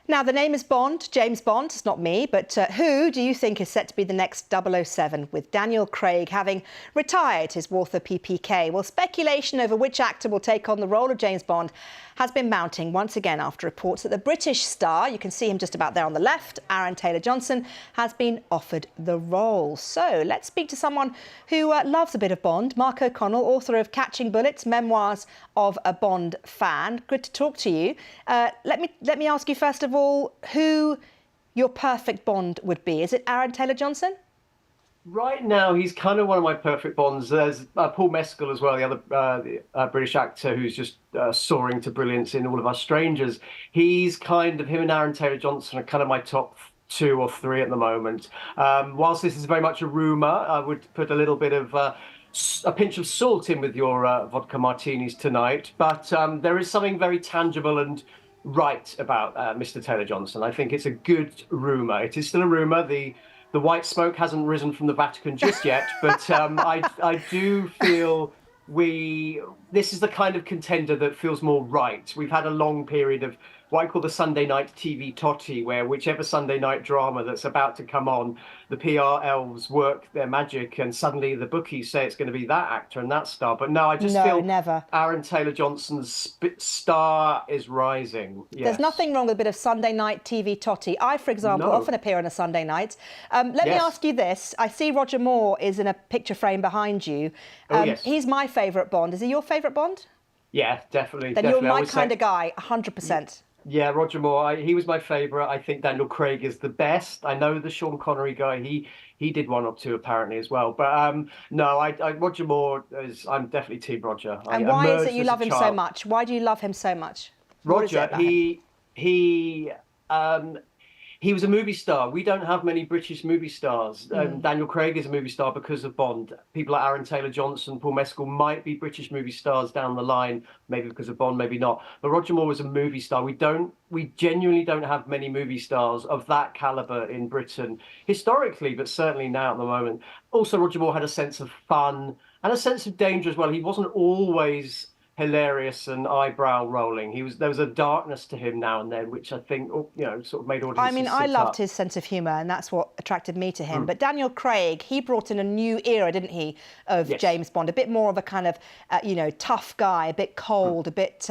Now, the name is Bond, James Bond. It's not me, but who do you think is set to be the next 007, with Daniel Craig having retired his Walther PPK? Well, speculation over which actor will take on the role of James Bond has been mounting once again after reports that the British star, you can see him just about there on the left, Aaron Taylor-Johnson, has been offered the role. So let's speak to someone who loves a bit of Bond, Mark O'Connell, author of Catching Bullets, Memoirs of a Bond Fan. Good to talk to you. Let me ask you first of all, who your perfect Bond would be. Is it Aaron Taylor-Johnson? Right now, he's kind of one of my perfect Bonds. There's Paul Mescal as well, the other British actor who's just soaring to brilliance in All of Us Strangers. He's kind of, him and Aaron Taylor-Johnson are kind of my top 2 or 3 at the moment. Whilst this is very much a rumour, I would put a little bit of a pinch of salt in with your vodka martinis tonight. But there is something very tangible and right about Mr. Taylor-Johnson. I think it's a good rumour. It is still a rumour. The white smoke hasn't risen from the Vatican just yet, but I do feel this is the kind of contender that feels more right. We've had a long period of what I call the Sunday night TV totty, where whichever Sunday night drama that's about to come on, the PR elves work their magic and suddenly the bookies say it's going to be that actor and that star. But no, I just feel never. Aaron Taylor-Johnson's star is rising. Yes. There's nothing wrong with a bit of Sunday night TV totty. I, for example, often appear on a Sunday night. Let me ask you this. I see Roger Moore is in a picture frame behind you. Yes. He's my favourite Bond. Is he your favourite Bond? Yeah, definitely. Then you're my kind of guy, 100%. Yeah, Roger Moore, he was my favourite. I think Daniel Craig is the best. I know the Sean Connery guy, he did 1 or 2 apparently as well. But no, Roger Moore I'm definitely Team Roger. And why is it you love him so much? Why do you love him so much? Roger, he was a movie star. We don't have many British movie stars. Daniel Craig is a movie star because of Bond. People like Aaron Taylor-Johnson, Paul Mescal might be British movie stars down the line, maybe because of Bond, maybe not. But Roger Moore was a movie star. We genuinely don't have many movie stars of that calibre in Britain, historically, but certainly now at the moment. Also, Roger Moore had a sense of fun and a sense of danger as well. He wasn't always hilarious and eyebrow rolling. There was a darkness to him now and then, which I think sort of made audiences. I mean, I loved his sense of humour, and that's what attracted me to him. But Daniel Craig, he brought in a new era, didn't he, of James Bond? A bit more of a kind of tough guy, a bit cold, a bit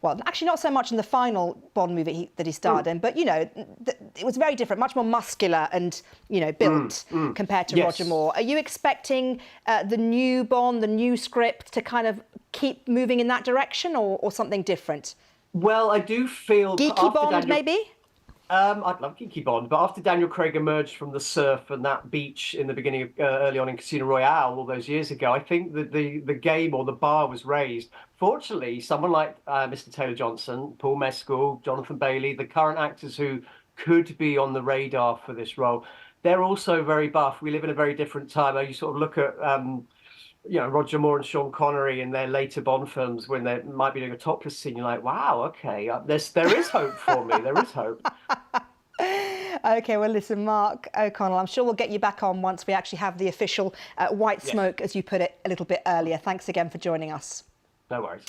well, actually not so much in the final Bond movie that he starred in, but it was very different, much more muscular and built compared to Roger Moore. Are you expecting the new Bond, the new script, to kind of keep moving in that direction, or something different? Well, I do feel geeky Bond, maybe. I'd love geeky Bond, but after Daniel Craig emerged from the surf and that beach in the beginning of early on in Casino Royale all those years ago, I think that the game or the bar was raised. Fortunately, someone like Mr. Taylor-Johnson, Paul Mescal, Jonathan Bailey, the current actors who could be on the radar for this role, they're also very buff. We live in a very different time. You sort of look at Roger Moore and Sean Connery in their later Bond films when they might be doing a topless scene. You're like, wow, okay, there is hope for me. There is hope. OK, well, listen, Mark O'Connell, I'm sure we'll get you back on once we actually have the official white smoke, as you put it a little bit earlier. Thanks again for joining us. No worries.